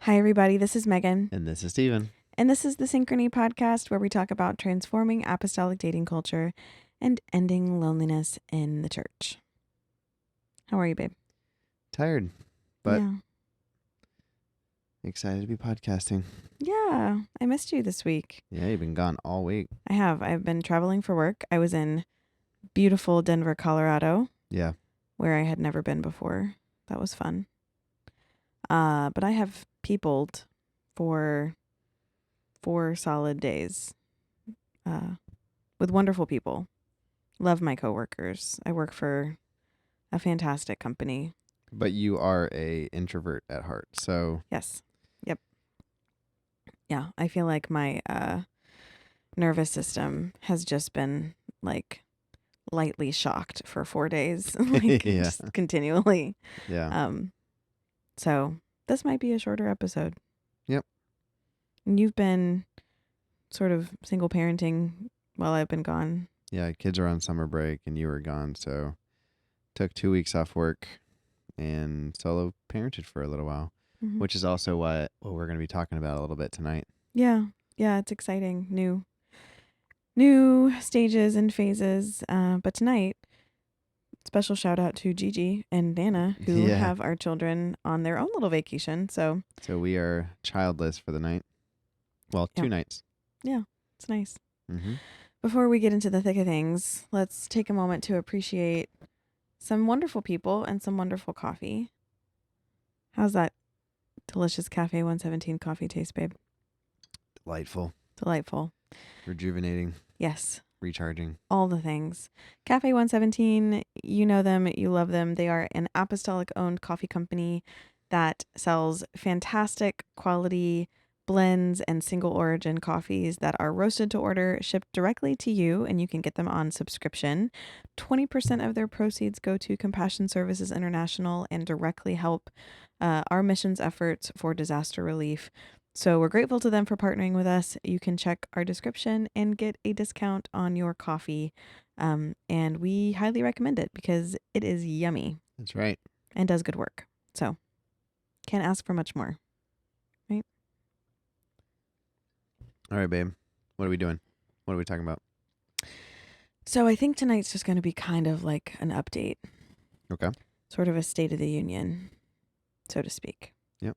Hi, everybody. This is Megan. And this is Steven. And this is the Synchrony podcast where we talk about transforming apostolic dating culture and ending loneliness in the church. How are you, babe? Tired, but yeah. excited to be podcasting. Yeah. I missed you this week. Yeah, you've been gone all week. I have. I've been traveling for work. I was in beautiful Denver, Colorado. Yeah. Where I had never been before. That was fun. But I have peopled for 4 solid days with wonderful people. Love my coworkers. I work for a fantastic company. But you are a introvert at heart, so... Yes. Yep. Yeah, I feel like my nervous system has just been, like, lightly shocked for 4 days. Like, yeah. just continually. Yeah. So this might be a shorter episode. Yep. And you've been sort of single parenting while I've been gone. Yeah, kids are on summer break and you were gone, so took 2 weeks off work and solo parented for a little while, which is also what we're going to be talking about a little bit tonight. Yeah. Yeah, it's exciting. New stages and phases. But tonight, special shout out to Gigi and Nana who have our children on their own little vacation. So we are childless for the night. Well, 2 nights. Yeah, it's nice. Mm-hmm. Before we get into the thick of things, let's take a moment to appreciate some wonderful people and some wonderful coffee. How's that delicious Cafe 117 coffee taste, babe? Delightful. Rejuvenating. Yes. Recharging. All the things. Cafe 117, you know them, you love them. They are an apostolic-owned coffee company that sells fantastic quality blends and single origin coffees that are roasted to order, shipped directly to you, and you can get them on subscription. 20% of their proceeds go to Compassion Services International and directly help our missions efforts for disaster relief. So we're grateful to them for partnering with us. You can check our description and get a discount on your coffee. And we highly recommend it because it is yummy. That's right. And does good work. So can't ask for much more. Right? All right, babe. What are we doing? What are we talking about? So I think tonight's just going to be kind of like an update. Okay. Sort of a state of the union, so to speak. Yep.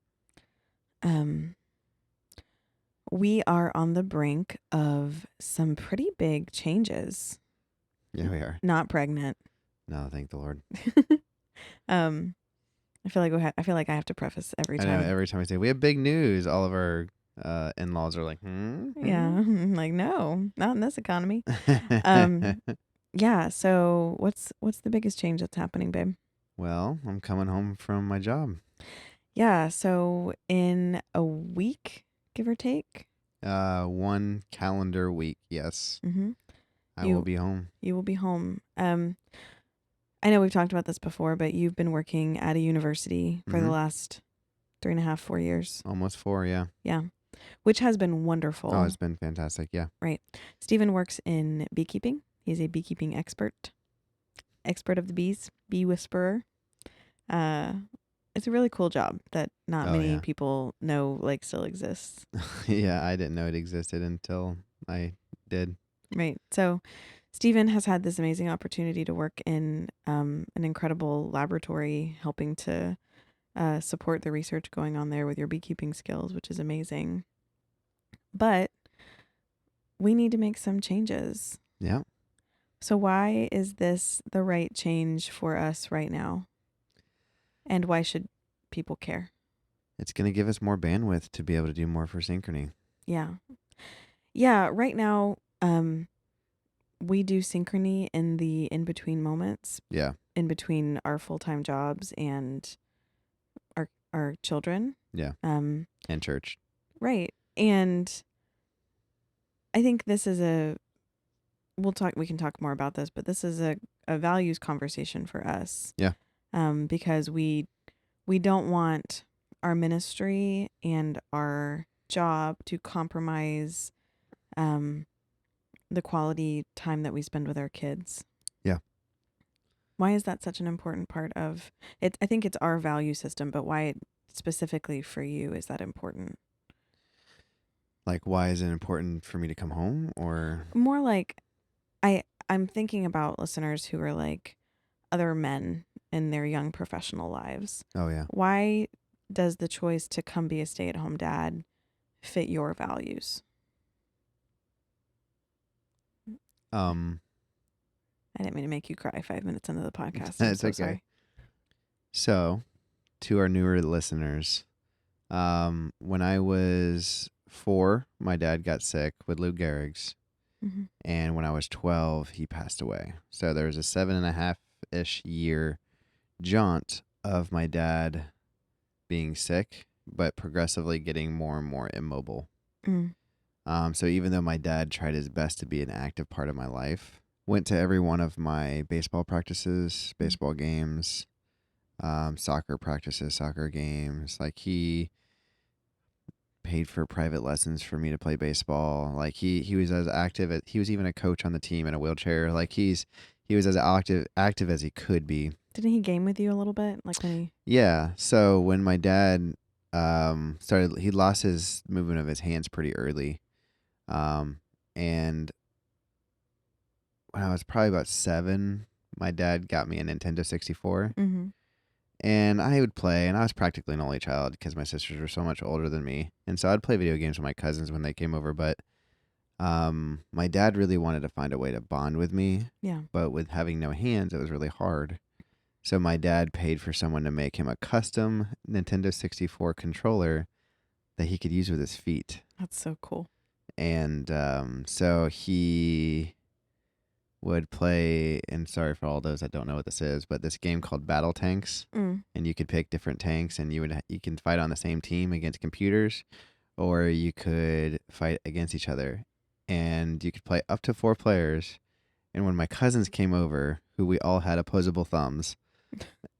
We are on the brink of some pretty big changes. Yeah, we are. Not pregnant. No, thank the Lord. I feel like I have to preface every time. I know, every time I say we have big news, all of our in-laws are like, Yeah, I'm like, no, not in this economy. Yeah. So what's the biggest change that's happening, babe? Well, I'm coming home from my job. Yeah. So in a week, give or take. 1 calendar week. Yes. Mm-hmm. I will be home. You will be home. I know we've talked about this before, but you've been working at a university for the last 3.5, 4 years. Almost 4. Yeah. Yeah. Which has been wonderful. Oh, it's been fantastic. Yeah. Right. Steven works in beekeeping. He's a beekeeping expert of the bees, bee whisperer. It's a really cool job that not many people know still exists. Yeah, I didn't know it existed until I did. Right. So Steven has had this amazing opportunity to work in an incredible laboratory helping to support the research going on there with your beekeeping skills, which is amazing. But we need to make some changes. Yeah. So why is this the right change for us right now? And why should people care? It's going to give us more bandwidth to be able to do more for Synchrony. Yeah. Yeah. Right now, we do Synchrony in the in-between moments. Yeah. In between our full-time jobs and our children. Yeah. And church. Right. And I think this is we can talk more about this, but this is a values conversation for us. Yeah. Because we don't want our ministry and our job to compromise the quality time that we spend with our kids. Yeah. Why is that such an important part of it? I think it's our value system, but why specifically for you is that important? Like, why is it important for me to come home? Or, More like I'm thinking about listeners who are like other men in their young professional lives. oh yeah. Why does the choice to come be a stay-at-home dad fit your values? Um, I didn't mean to make you cry 5 minutes into the podcast. I'm it's so okay. sorry. So, to our newer listeners, when I was 4, my dad got sick with Lou Gehrig's, Mm-hmm. and when I was 12, he passed away. So there was a 7.5-ish year jaunt of my dad being sick, but progressively getting more and more immobile. Mm. So even though my dad tried his best to be an active part of my life, went to every one of my baseball practices, baseball games, soccer practices, soccer games. Like, he paid for private lessons for me to play baseball. Like, he was as active as, he was even a coach on the team in a wheelchair. Like, he was as active as he could be. Didn't he game with you a little bit? Like when he. Yeah. So when my dad started, he lost his movement of his hands pretty early. And when I was probably about 7, my dad got me a Nintendo 64. Mm-hmm. And I would play, and I was practically an only child because my sisters were so much older than me. And so I'd play video games with my cousins when they came over. But my dad really wanted to find a way to bond with me. Yeah. But with having no hands, it was really hard. So my dad paid for someone to make him a custom Nintendo 64 controller that he could use with his feet. That's so cool. And so he would play, and sorry for all those that don't know what this is, but this game called Battle Tanks. Mm. And you could pick different tanks, and you can fight on the same team against computers, or you could fight against each other. And you could play up to 4 players. And when my cousins came over, who we all had opposable thumbs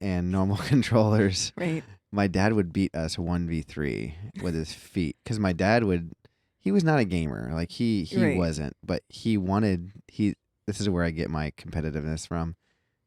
and normal controllers, Right. my dad would beat us 1v3 with his feet, because my dad he was not a gamer. Like, he Right. wasn't, but this is where I get my competitiveness from.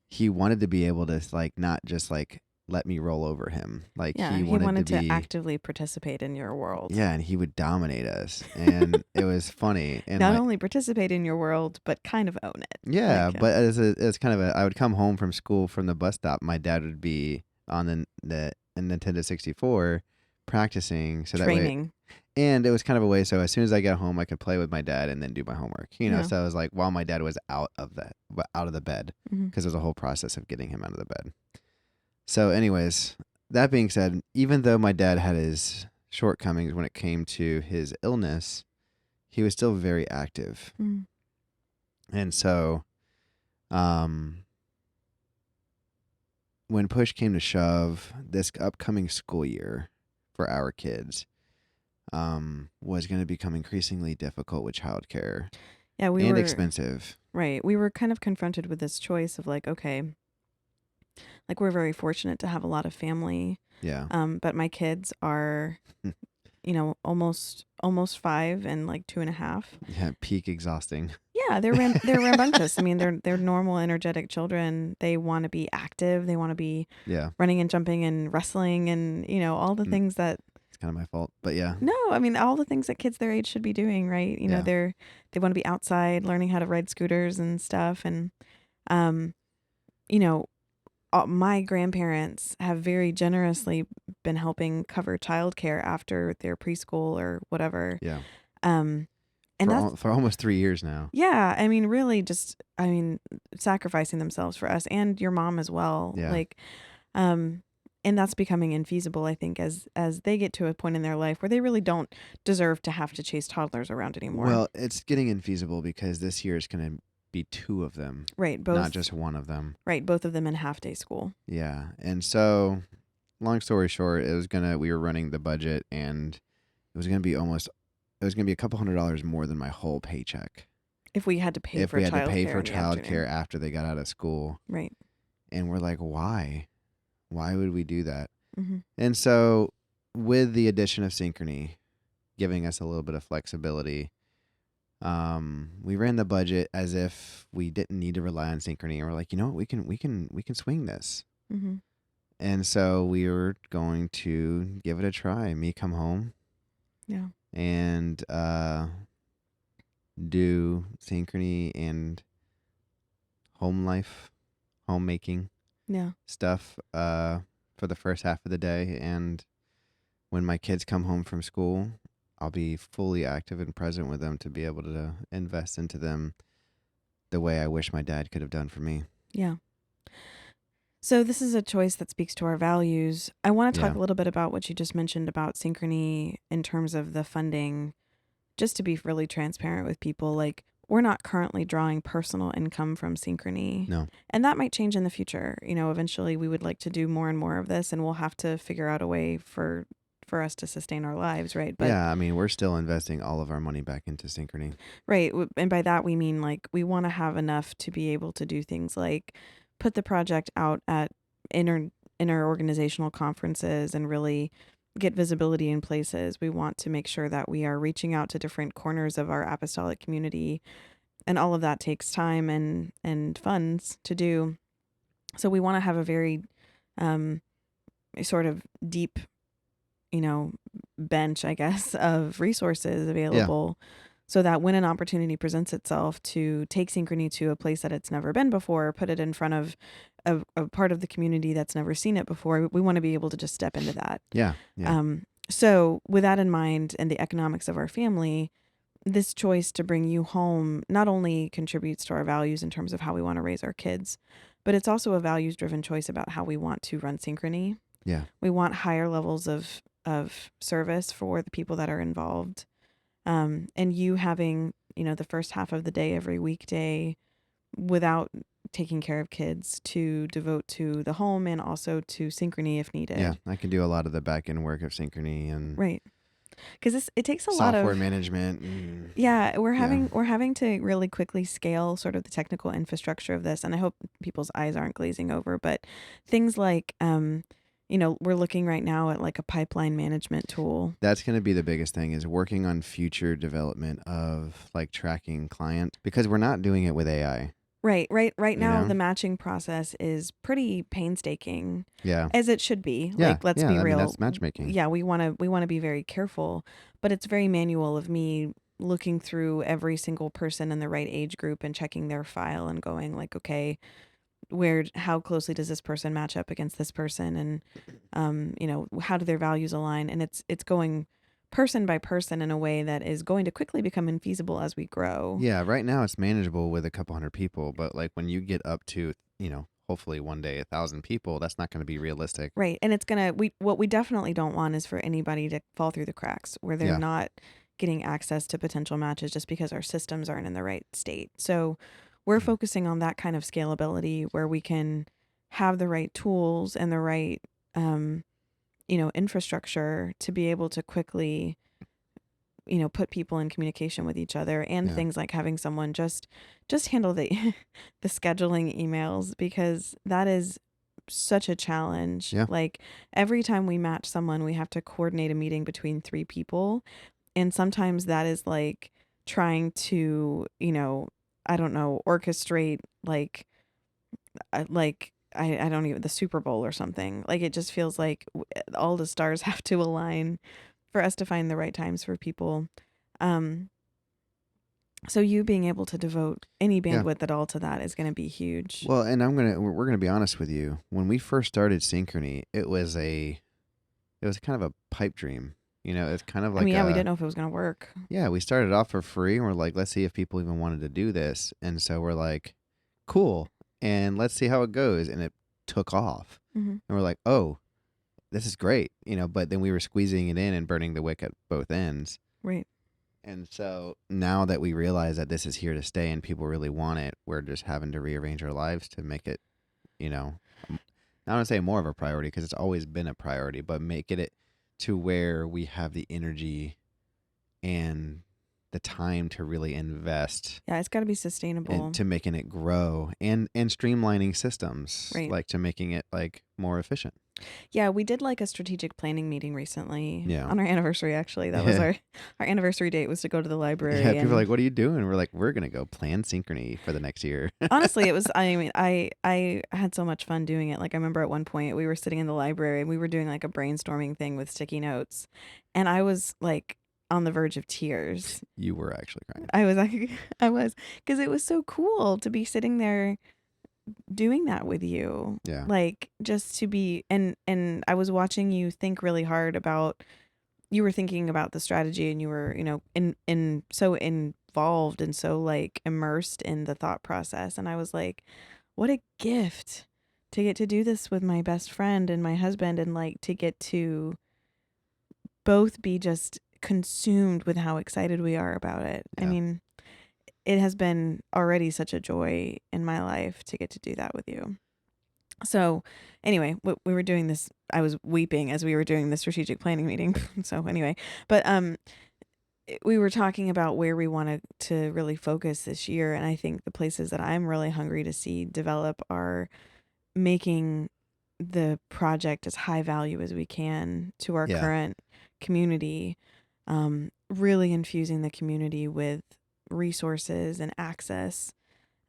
He wanted to be able to, like, not just like let me roll over him. Like, Yeah. he He wanted wanted to to be, actively participate in your world. yeah, and he would dominate us. And it was funny. And Not only participate in your world, but kind of own it. yeah, Like, but as kind of I would come home from school from the bus stop, my dad would be on the Nintendo 64 practicing, so that way. training. And it was kind of a way, so as soon as I got home, I could play with my dad and then do my homework. Yeah. So it was like while my dad was out of the bed, Mhm. because there's a whole process of getting him out of the bed. So, anyways, that being said, even though my dad had his shortcomings when it came to his illness, he was still very active. Mm. And so, when push came to shove, this upcoming school year for our kids was going to become increasingly difficult with childcare. Yeah, we and were expensive. right. We were kind of confronted with this choice of like, okay, like we're very fortunate to have a lot of family. Yeah. But my kids are, almost 5 and like 2.5. Yeah. Peak exhausting. Yeah, they're rambunctious. I mean, they're normal, energetic children. They want to be active. They want to be Yeah. running and jumping and wrestling and all the things that. It's kind of my fault, but yeah. No, I mean all the things that kids their age should be doing, right? Yeah. They want to be outside, learning how to ride scooters and stuff, and my grandparents have very generously been helping cover childcare after their preschool or whatever. Yeah. And for almost 3 years now. Yeah, I mean, really, sacrificing themselves for us and your mom as well. Yeah. Like, and that's becoming infeasible, I think, as they get to a point in their life where they really don't deserve to have to chase toddlers around anymore. Well, it's getting infeasible because this year is going to be 2 of them. Right, both. Not just 1 of them. Right, both of them in half-day school. Yeah, and so, long story short, we were running the budget, and it was going to be a couple $100 more than my whole paycheck. If we had to pay for childcare after they got out of school. Right. And we're like, why? Why would we do that? Mm-hmm. And so, with the addition of Synchrony, giving us a little bit of flexibility, we ran the budget as if we didn't need to rely on Synchrony, and we're like, you know what, we can swing this. Mm-hmm. And so we were going to give it a try. Me come home Yeah. and do Synchrony and home life, homemaking Yeah. stuff for the first half of the day. And when my kids come home from school, I'll be fully active and present with them to be able to invest into them the way I wish my dad could have done for me. Yeah. So this is a choice that speaks to our values. I want to talk Yeah. a little bit about what you just mentioned about Synchrony in terms of the funding, just to be really transparent with people. Like, we're not currently drawing personal income from Synchrony. No. And that might change in the future. Eventually we would like to do more and more of this, and we'll have to figure out a way for us to sustain our lives, right? But Yeah, I mean, we're still investing all of our money back into Synchrony. right, and by that we mean like we want to have enough to be able to do things like put the project out at inner organizational conferences and really get visibility in places. We want to make sure that we are reaching out to different corners of our apostolic community, and all of that takes time and funds to do. So we want to have a very um, sort of deep, bench, I guess, of resources Yeah. available so that when an opportunity presents itself to take Synchrony to a place that it's never been before, put it in front of a part of the community that's never seen it before, we want to be able to just step into that. Yeah. Yeah. So with that in mind and the economics of our family, this choice to bring you home not only contributes to our values in terms of how we want to raise our kids, but it's also a values driven choice about how we want to run Synchrony. Yeah. We want higher levels of service for the people that are involved. And you having, the first half of the day every weekday without taking care of kids to devote to the home and also to Synchrony if needed. Yeah. I can do a lot of the back end work of Synchrony and Right. Because it takes a lot software of management. And, yeah, we're yeah. having to really quickly scale sort of the technical infrastructure of this, and I hope people's eyes aren't glazing over, but things like we're looking right now at like a pipeline management tool. That's going to be the biggest thing is working on future development of like tracking client because we're not doing it with AI. Right You now know? the matching process is pretty painstaking, Yeah. as it should be. Yeah. Like, let's Yeah. be I mean, real. that's matchmaking. Yeah, we want to be very careful, but it's very manual of me looking through every single person in the right age group and checking their file and going like, okay, how closely does this person match up against this person, and how do their values align, and it's going person by person in a way that is going to quickly become infeasible as we grow. Yeah. Right now it's manageable with a couple hundred people, but like when you get up to, hopefully one day 1,000 people, that's not going to be realistic. Right. And what we definitely don't want is for anybody to fall through the cracks where they're Yeah. not getting access to potential matches just because our systems aren't in the right state. So we're focusing on that kind of scalability where we can have the right tools and the right, infrastructure to be able to quickly, put people in communication with each other, and Yeah. things like having someone just handle the the scheduling emails, because that is such a challenge. Yeah. Like, every time we match someone, we have to coordinate a meeting between three people. And sometimes that is like trying to, I don't know, orchestrate I don't even, the Super Bowl or something. Like, it just feels like all the stars have to align for us to find the right times for people. Um, so you being able to devote any Yeah. bandwidth at all to that is going to be huge. Well, and we're gonna be honest with you. When we first started Synchrony, it was kind of a pipe dream. It's kind of I like mean, yeah, we didn't know if it was going to work. yeah, we started off for free and we're like, let's see if people even wanted to do this. And so we're like, cool. And let's see how it goes. And it took off. Mm-hmm. And we're like, oh, this is great. But then we were squeezing it in and burning the wick at both ends. Right. And so now that we realize that this is here to stay and people really want it, we're just having to rearrange our lives to make it, I don't want to say more of a priority because it's always been a priority, but make it to where we have the energy and the time to really invest Yeah, it's got to be sustainable. to making it grow and streamlining systems, Right. like to making it like more efficient. Yeah, we did like a strategic planning meeting recently Yeah. on our anniversary, actually. That was Yeah. our anniversary date was to go to the Yeah. library. People are And like, what are you doing? We're like, we're going to go plan Synchrony for the next year. honestly, it was, I mean, I had so much fun doing it. Like, I remember at one point we were sitting in the library and we were doing like a brainstorming thing with sticky notes. And I was like on the verge of tears. You were actually crying. I was like, I was, because it was so cool to be sitting there doing that with you. Yeah. Like, just to be, and I was watching you think really hard about, you were thinking about the strategy, and you were, in so involved and so like immersed in the thought process. And I was like, what a gift to get to do this with my best friend and my husband, and like to get to both be just consumed with how excited we are about it. I Yeah. mean, it has been already such a joy in my life to get to do that with you. So anyway, we were doing this. I was weeping as we were doing the strategic planning meeting. So anyway, but we were talking about where we wanted to really focus this year, and I think the places that I'm really hungry to see develop are making the project as high value as we can to our Yeah. current community, really infusing the community with resources and access,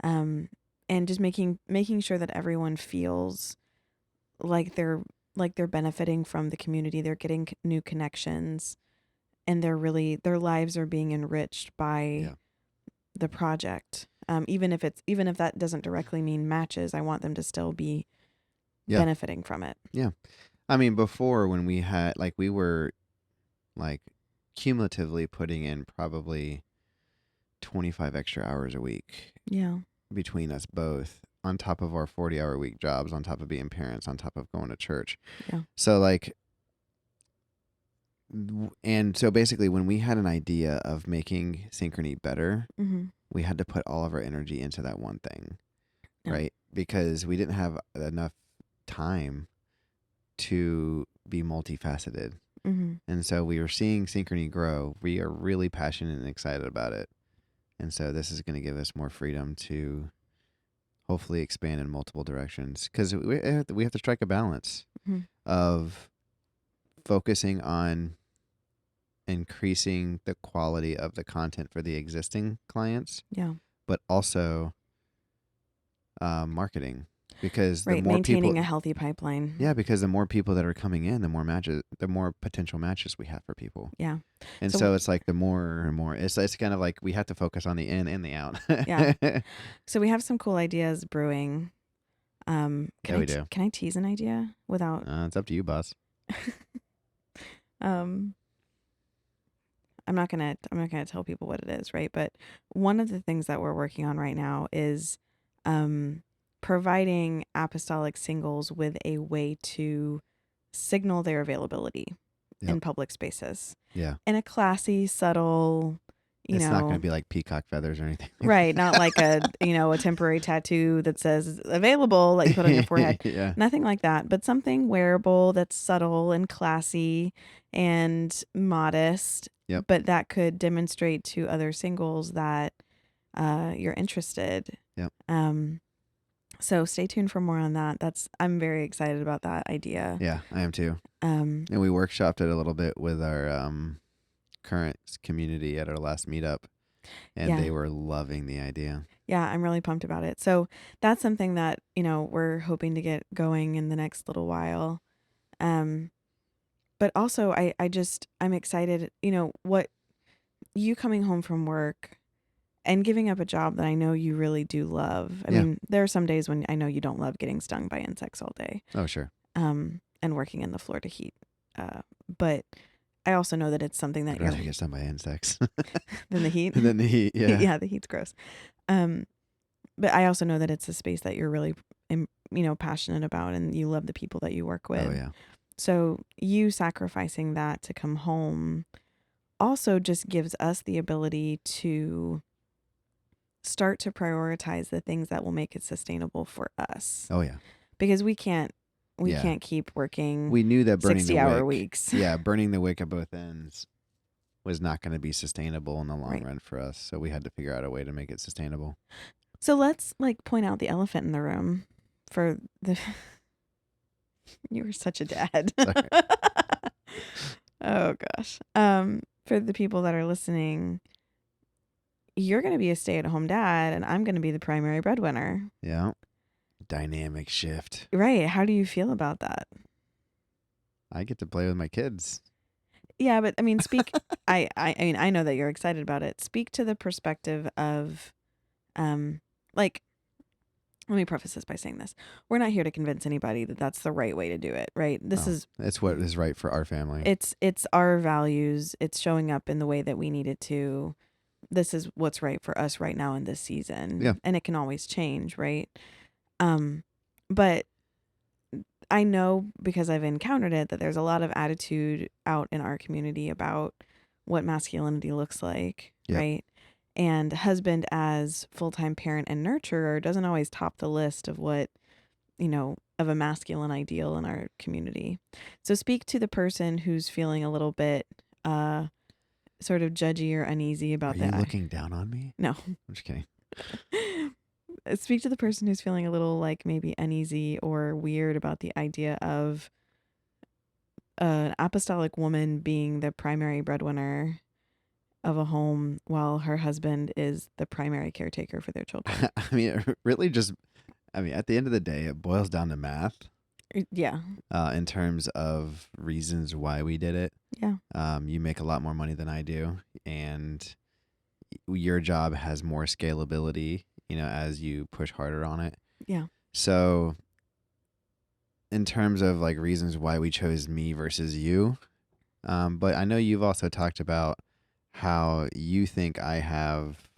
um, and just making sure that everyone feels like they're benefiting from the community. They're getting new connections, and their lives are being enriched by Yeah. the project. Even if that doesn't directly mean matches, I want them to still be Yeah. benefiting from it. Yeah. I mean, before when we had, like, we were like cumulatively putting in probably 25 extra hours a week Yeah. between us both, on top of our 40-hour week jobs, on top of being parents, on top of going to church. Yeah. So like, and so basically when we had an idea of making Synchrony better, Mm-hmm. we had to put all of our energy into that one thing, Yeah. right? Because we didn't have enough time to be multifaceted. Mm-hmm. And so we were seeing Synchrony grow. We are really passionate and excited about it. And so this is going to give us more freedom to hopefully expand in multiple directions, because we have to strike a balance Mm-hmm. of focusing on increasing the quality of the content for the existing clients, Yeah. but also marketing, because the Right. more people, Maintaining a healthy pipeline. yeah, because the more people that are coming in, the more matches, the more potential matches we have for people. Yeah. And So so it's like the more and more, it's kind of like we have to focus on the in and the out. yeah. So we have some cool ideas brewing. Yeah, we do. Can I tease an idea without It's up to you, boss. um I'm not gonna tell people what it is, right? But one of the things that we're working on right now is providing apostolic singles with a way to signal their availability Yep. in public spaces Yeah. in a classy, subtle, It's not going to be like peacock feathers or anything like right, that. not like a temporary tattoo that says available that you put on your forehead. Yeah. Nothing like that, but something wearable that's subtle and classy and modest, Yep. but that could demonstrate to other singles that you're interested. Yep. So stay tuned for more on that. I'm very excited about that idea. Yeah, I am too. Um, And we workshopped it a little bit with our current community at our last meetup, and yeah. they were loving the idea. Yeah, I'm really pumped about it. So that's something that, we're hoping to get going in the next little while. But also I'm excited, what you coming home from work and giving up a job that I know you really do love. I Yeah. mean, there are some days when I know you don't love getting stung by insects all day, Oh, sure. and working in the Florida heat. But I also know that it's something that I'd you're rather get stung by insects than the heat. than the heat. Yeah. Yeah, the heat's gross. But I also know that it's a space that you're really, passionate about, and you love the people that you work with. Oh, yeah. So you sacrificing that to come home also just gives us the ability to start to prioritize the things that will make it sustainable for us. Oh, yeah. Because we can't Yeah. keep working We knew that burning the 60-hour wick, weeks. yeah, burning the wick at both ends was not going to be sustainable in the long Right. run for us. So we had to figure out a way to make it sustainable. So let's point out the elephant in the room for the You were such a dad. Sorry. Oh gosh. For the people that are listening, you're going to be a stay-at-home dad and I'm going to be the primary breadwinner. Yeah. Dynamic shift. Right. How do you feel about that? I get to play with my kids. Yeah, but I mean, I mean, I know that you're excited about it. Speak to the perspective of, like, let me preface this by saying this. We're not here to convince anybody that that's the right way to do it, right? This Oh, is, it's what is right for our family. it's our values. It's showing up in the way that we need it to. This is what's right for us right now in this season. Yeah. And it can always change, right? But I know because I've encountered it that there's a lot of attitude out in our community about what masculinity looks like, Yep. right? And husband as full-time parent and nurturer doesn't always top the list of what, of a masculine ideal in our community. So speak to the person who's feeling a little bit sort of judgy or uneasy about Are you that. looking down on me? No. I'm just kidding. Speak to the person who's feeling a little like maybe uneasy or weird about the idea of an apostolic woman being the primary breadwinner of a home while her husband is the primary caretaker for their children. I mean, it really just, at the end of the day, it boils down to math. Yeah. In terms of reasons why we did it. Yeah. You make a lot more money than I do, and your job has more scalability, as you push harder on it. Yeah. So in terms of like reasons why we chose me versus you, but I know you've also talked about how you think I have,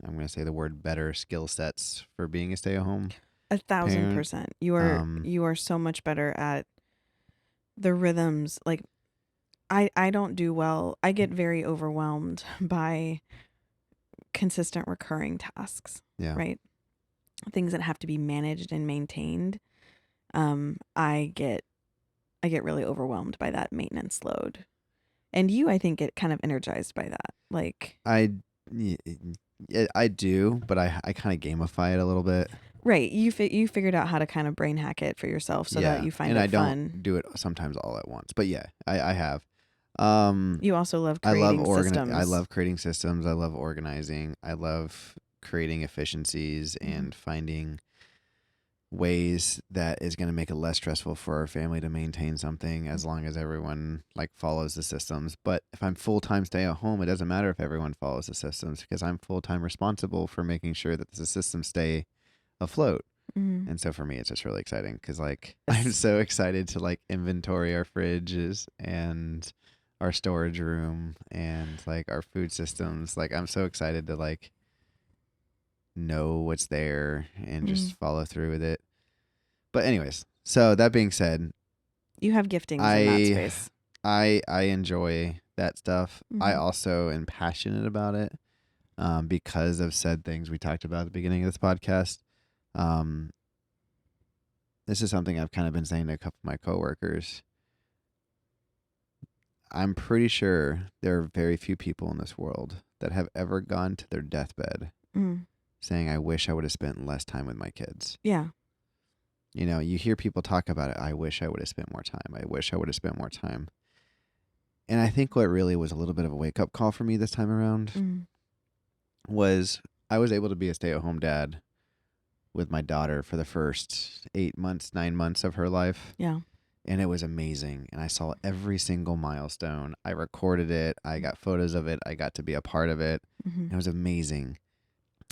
I'm going to say the word better skill sets for being a stay-at-home 1,000%. You are so much better at the rhythms. Like I don't do well. I get very overwhelmed by consistent recurring tasks. Yeah. Right? Things that have to be managed and maintained. I get really overwhelmed by that maintenance load. And you, I think, get kind of energized by that. Like I do, but I kind of gamify it a little bit. right. You figured out how to kind of brain hack it for yourself so that you find it fun. And I don't do it sometimes all at once. But yeah, I have. You also love creating systems. I love creating systems. I love organizing. I love creating efficiencies and finding ways that is going to make it less stressful for our family to maintain something as long as everyone like follows the systems. But if I'm full-time stay at home, it doesn't matter if everyone follows the systems because I'm full-time responsible for making sure that the systems stay afloat. And so for me, it's just really exciting because like I'm so excited to like inventory our fridges and our storage room and like our food systems. Like I'm so excited to like know what's there and just follow through with it. But anyways, so that being said, you have giftings in that space. I enjoy that stuff. I also am passionate about it because of said things we talked about at the beginning of this podcast. This is something I've kind of been saying to a couple of my coworkers. I'm pretty sure there are very few people in this world that have ever gone to their deathbed saying, I wish I would have spent less time with my kids. Yeah. You hear people talk about it. I wish I would have spent more time. I wish I would have spent more time. And I think what really was a little bit of a wake-up call for me this time around was I was able to be a stay-at-home dad with my daughter for the first 8 months, 9 months of her life. Yeah. And it was amazing. And I saw every single milestone. I recorded it. I got photos of it. I got to be a part of it. It was amazing.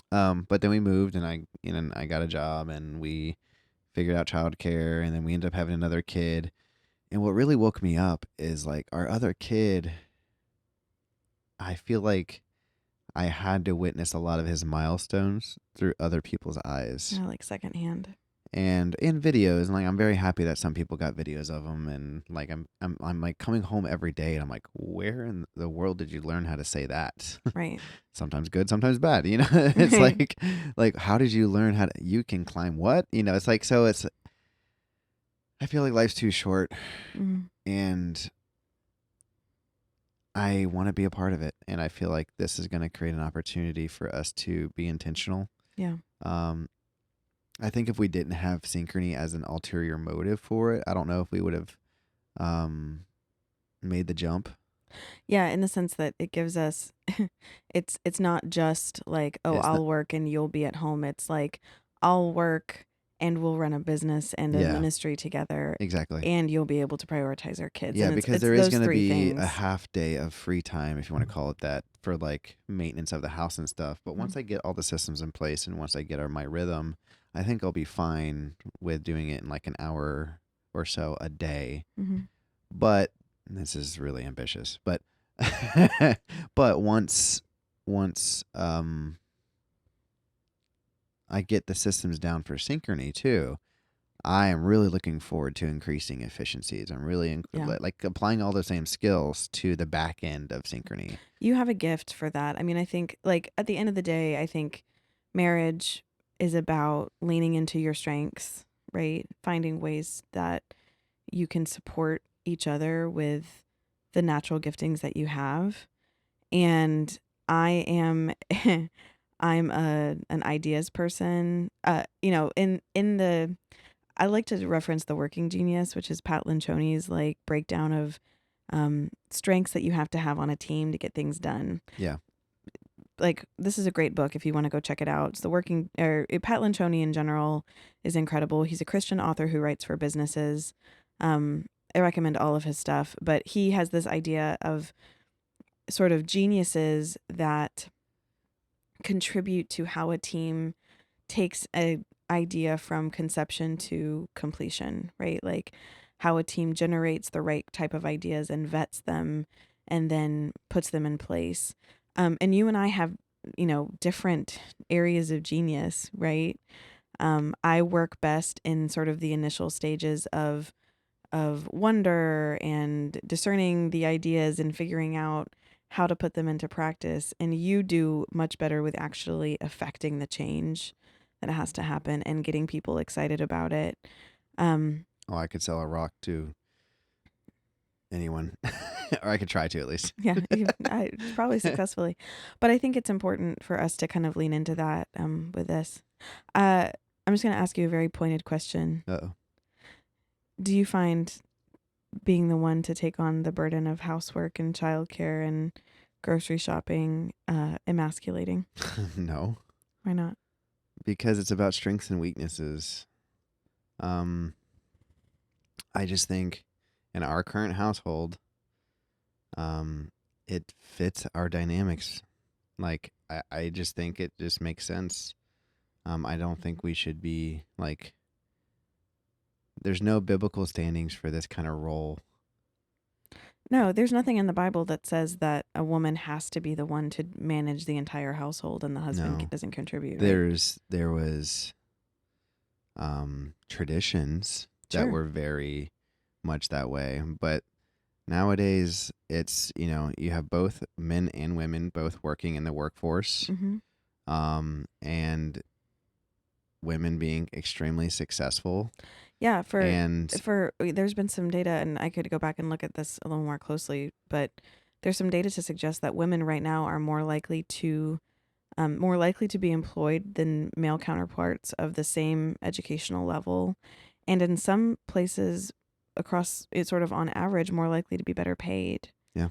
But then we moved and I got a job and we figured out childcare and then we ended up having another kid. And what really woke me up is like our other kid, I feel like I had to witness a lot of his milestones through other people's eyes. Yeah, like secondhand. And in videos, and like I'm very happy that some people got videos of them, and like I'm like coming home every day, and I'm like, where in the world did you learn how to say that? Right. Sometimes good, sometimes bad. It's like how did you learn how to? You can climb what? It's like so. It's. I feel like life's too short, and I want to be a part of it, and I feel like this is going to create an opportunity for us to be intentional. Yeah. I think if we didn't have synchrony as an ulterior motive for it, I don't know if we would have um, made the jump. Yeah, in the sense that it gives us it's not just like, oh, It's not. I'll work and you'll be at home. It's like I'll work and we'll run a business and a Yeah, ministry together exactly. and you'll be able to prioritize our kids. Yeah, And because it's there is those going to three be a things. half day of free time, if you want to call it that, for like maintenance of the house and stuff. But Mhm. once I get all the systems in place and once I get my rhythm, I think I'll be fine with doing it in like an hour or so a day. Mhm. But this is really ambitious. But but once I get the systems down for synchrony too, I am really looking forward to increasing efficiencies. I'm really Yeah. like applying all the same skills to the back end of synchrony. You have a gift for that. I mean, I think like at the end of the day, I think marriage is about leaning into your strengths, right? Finding ways that you can support each other with the natural giftings that you have. And I am I'm an ideas person. In the I like to reference The Working Genius, which is Pat Lencioni's like breakdown of strengths that you have to have on a team to get things done. Yeah. Like this is a great book if you want to go check it out. It's Pat Lencioni in general is incredible. He's a Christian author who writes for businesses. I recommend all of his stuff, but he has this idea of sort of geniuses that contribute to how a team takes a idea from conception to completion, right? Like how a team generates the right type of ideas and vets them and then puts them in place. And you and I have, different areas of genius, right? I work best in sort of the initial stages of wonder and discerning the ideas and figuring out how to put them into practice. And you do much better with actually affecting the change that has to happen and getting people excited about it. Um, Oh, I could sell a rock to anyone, or I could try to at least. yeah, probably successfully. But I think it's important for us to kind of lean into that with this. I'm just going to ask you a very pointed question. Uh-oh. Do you find being the one to take on the burden of housework and childcare and grocery shopping emasculating? No, Why not? because it's about strengths and weaknesses. Um, I just think in our current household, um, it fits our dynamics. Like I just think it just makes sense. I don't think we should be like. There's no biblical standings for this kind of role. No, there's nothing in the Bible that says that a woman has to be the one to manage the entire household and the husband No, doesn't contribute, right? there was traditions that Sure. were very much that way, but nowadays it's you have both men and women both working in the workforce, Mm-hmm. and women being extremely successful, Yeah, and there's been some data, and I could go back and look at this a little more closely, but there's some data to suggest that women right now are more likely to be employed than male counterparts of the same educational level, and in some places across it's sort of on average more likely to be better paid. yeah,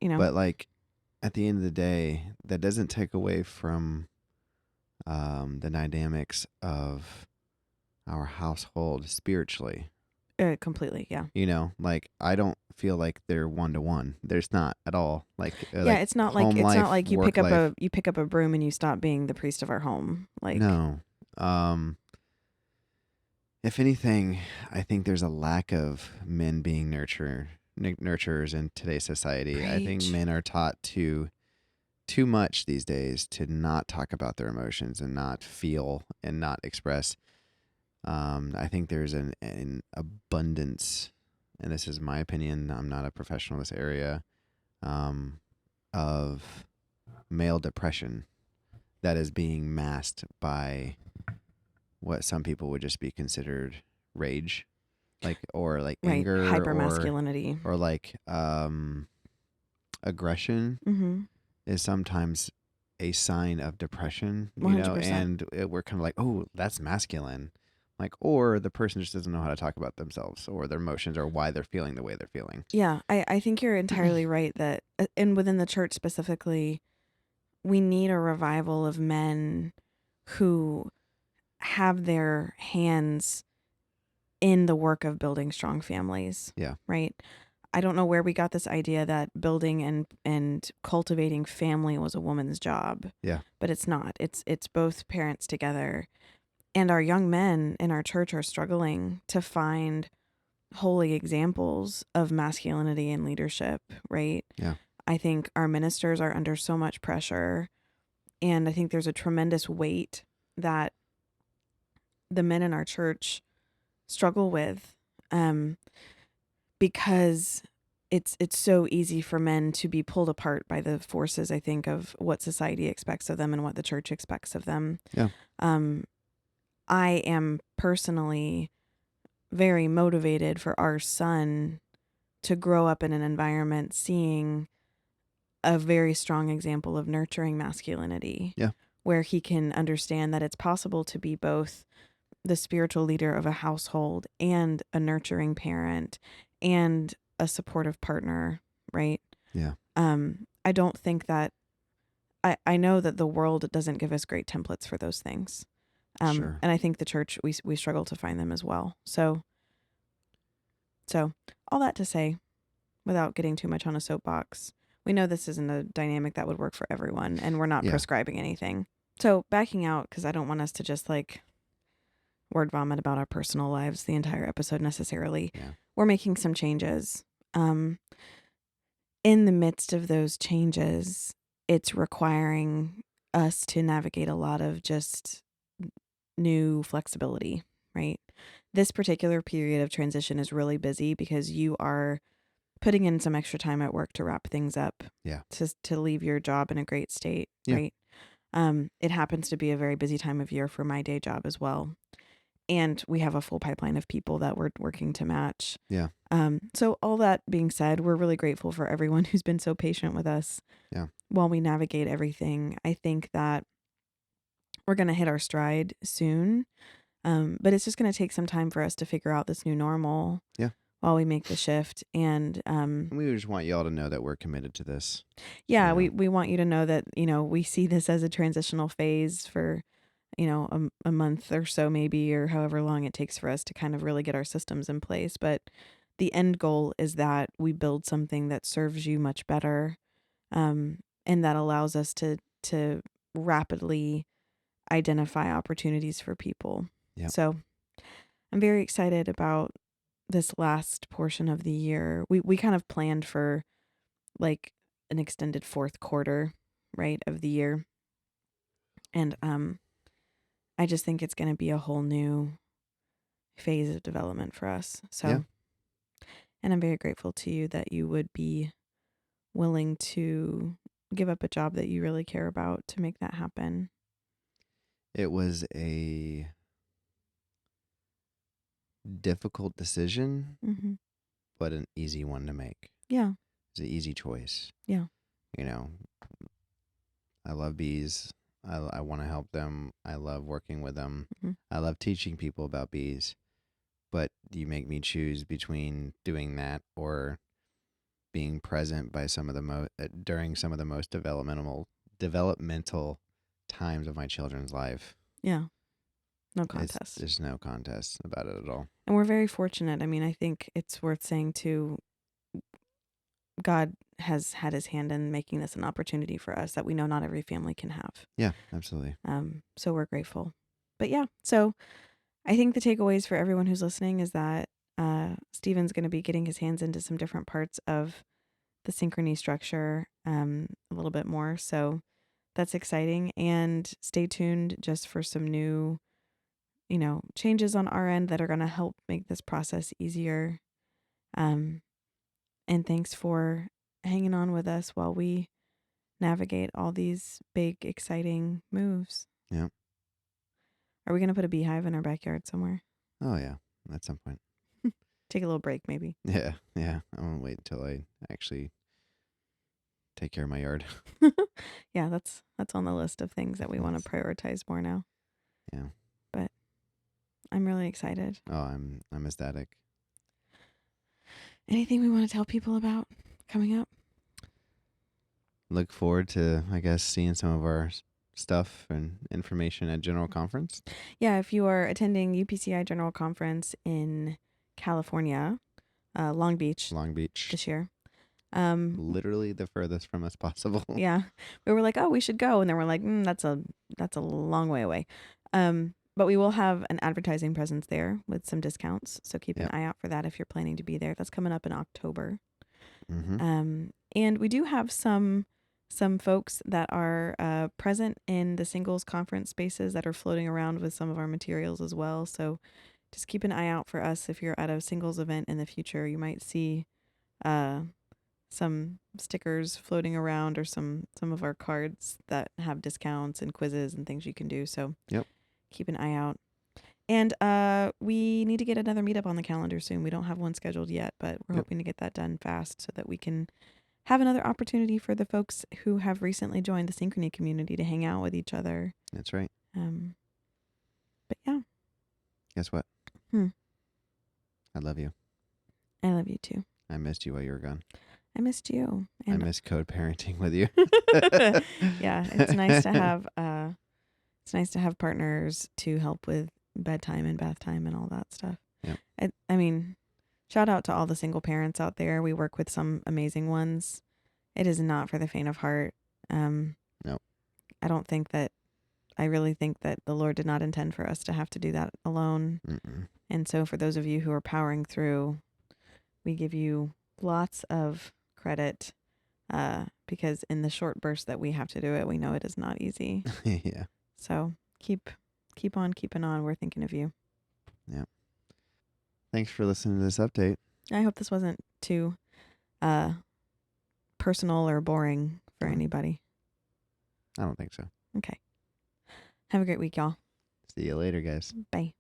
You know, but like at the end of the day, that doesn't take away from the dynamics of our household spiritually. completely, yeah. Like I don't feel like they're one to one. There's not at all. Yeah, Like home it's not life, like work life. you pick up a broom and you stop being the priest of our home. Like, No. Um, if anything, I think there's a lack of men being nurturers in today's society. I think preach. men are taught to too much these days to not talk about their emotions and not feel and not express. I think there's an abundance, and this is my opinion. I'm not a professional in this area, of male depression that is being masked by what some people would just be considered rage, or like Right, anger, hyper masculinity. or like aggression Mm-hmm. is sometimes a sign of depression, 100%. and we're kind of like, oh, that's masculine. Like, or the person just doesn't know how to talk about themselves or their emotions or why they're feeling the way they're feeling. Yeah, I think you're entirely right that, and within the church specifically, we need a revival of men who have their hands in the work of building strong families. Yeah. Right. I don't know where we got this idea that building and cultivating family was a woman's job, Yeah. but it's not. It's both parents together. And our young men in our church are struggling to find holy examples of masculinity and leadership, right? Yeah. I think our ministers are under so much pressure, and I think there's a tremendous weight that the men in our church struggle with, because it's so easy for men to be pulled apart by the forces, I think, of what society expects of them and what the church expects of them. Yeah. Um, I am personally very motivated for our son to grow up in an environment seeing a very strong example of nurturing masculinity, Yeah. where he can understand that it's possible to be both the spiritual leader of a household and a nurturing parent and a supportive partner, right? Yeah. I don't think that I know that the world doesn't give us great templates for those things. Sure. And I think the church, we struggle to find them as well. So all that to say, without getting too much on a soapbox, we know this isn't a dynamic that would work for everyone, and we're not Yeah. prescribing anything. So backing out, because I don't want us to just like word vomit about our personal lives the entire episode necessarily. Yeah. We're making some changes. Um, in the midst of those changes, it's requiring us to navigate a lot of just new flexibility, right? This particular period of transition is really busy because you are putting in some extra time at work to wrap things up, Yeah. to leave your job in a great state, Yeah. right? It happens to be a very busy time of year for my day job as well. And we have a full pipeline of people that we're working to match. Yeah. So all that being said, we're really grateful for everyone who's been so patient with us Yeah. while we navigate everything. I think that we're going to hit our stride soon. But it's just going to take some time for us to figure out this new normal. Yeah. While we make the shift. And We just want y'all to know that we're committed to this. yeah, You know? we want you to know that, we see this as a transitional phase for, a month or so maybe, or however long it takes for us to kind of really get our systems in place. But the end goal is that we build something that serves you much better, and that allows us to rapidly identify opportunities for people. Yeah. So I'm very excited about this last portion of the year. We kind of planned for like an extended fourth quarter, right, of the year. And I just think it's going to be a whole new phase of development for us. So Yeah. and I'm very grateful to you that you would be willing to give up a job that you really care about to make that happen. It was a difficult decision, Mm-hmm. but an easy one to make. Yeah. It's an easy choice. Yeah. I love bees. I want to help them. I love working with them. Mm-hmm. I love teaching people about bees. But you make me choose between doing that or being present by some of the during some of the most developmental times of my children's life. Yeah. No contest. There's no contest about it at all. And we're very fortunate. I mean, I think it's worth saying too, God has had his hand in making this an opportunity for us that we know not every family can have. Yeah, absolutely. So we're grateful. But yeah, so I think the takeaways for everyone who's listening is that Stephen's going to be getting his hands into some different parts of the Synchrony structure a little bit more. So that's exciting. And stay tuned just for some new, changes on our end that are going to help make this process easier. And thanks for hanging on with us while we navigate all these big, exciting moves. Yeah. Are we going to put a beehive in our backyard somewhere? Oh, yeah. At some point. Take a little break, maybe. Yeah. Yeah. I'm going to wait until I actually take care of my yard. Yeah, that's on the list of things that we want to prioritize more now. Yeah. But I'm really excited. Oh, I'm ecstatic. Anything we want to tell people about coming up? Look forward to, I guess, seeing some of our stuff and information at General Conference. Yeah, if you are attending UPCI General Conference in California, Long Beach Long Beach. this year. Literally the furthest from us possible. Yeah, we were like, oh, we should go, and then we're like, that's a long way away. But we will have an advertising presence there with some discounts, so keep an eye out for that if you're planning to be there. That's coming up in October. Mm-hmm. And we do have some folks that are present in the singles conference spaces that are floating around with some of our materials as well. So just keep an eye out for us if you're at a singles event in the future. You might see some stickers floating around, or some of our cards that have discounts and quizzes and things you can do. So keep an eye out. And we need to get another meetup on the calendar soon. We don't have one scheduled yet, but we're hoping to get that done fast so that we can have another opportunity for the folks who have recently joined the Synchrony community to hang out with each other. That's right. But yeah. Guess what? I love you. I love you too. I missed you while you were gone. I missed you. And I miss co-parenting with you. Yeah, it's nice to have partners to help with bedtime and bath time and all that stuff. Yep. I mean, shout out to all the single parents out there. We work with some amazing ones. It is not for the faint of heart. Nope. I really think that the Lord did not intend for us to have to do that alone. Mm-mm. And so for those of you who are powering through, we give you lots of credit, because in the short burst that we have to do it, we know it is not easy. Yeah. So keep on keeping on. We're thinking of you. Yeah. Thanks for listening to this update. I hope this wasn't too personal or boring for anybody. I don't think so. Okay. Have a great week, y'all. See you later, guys. Bye.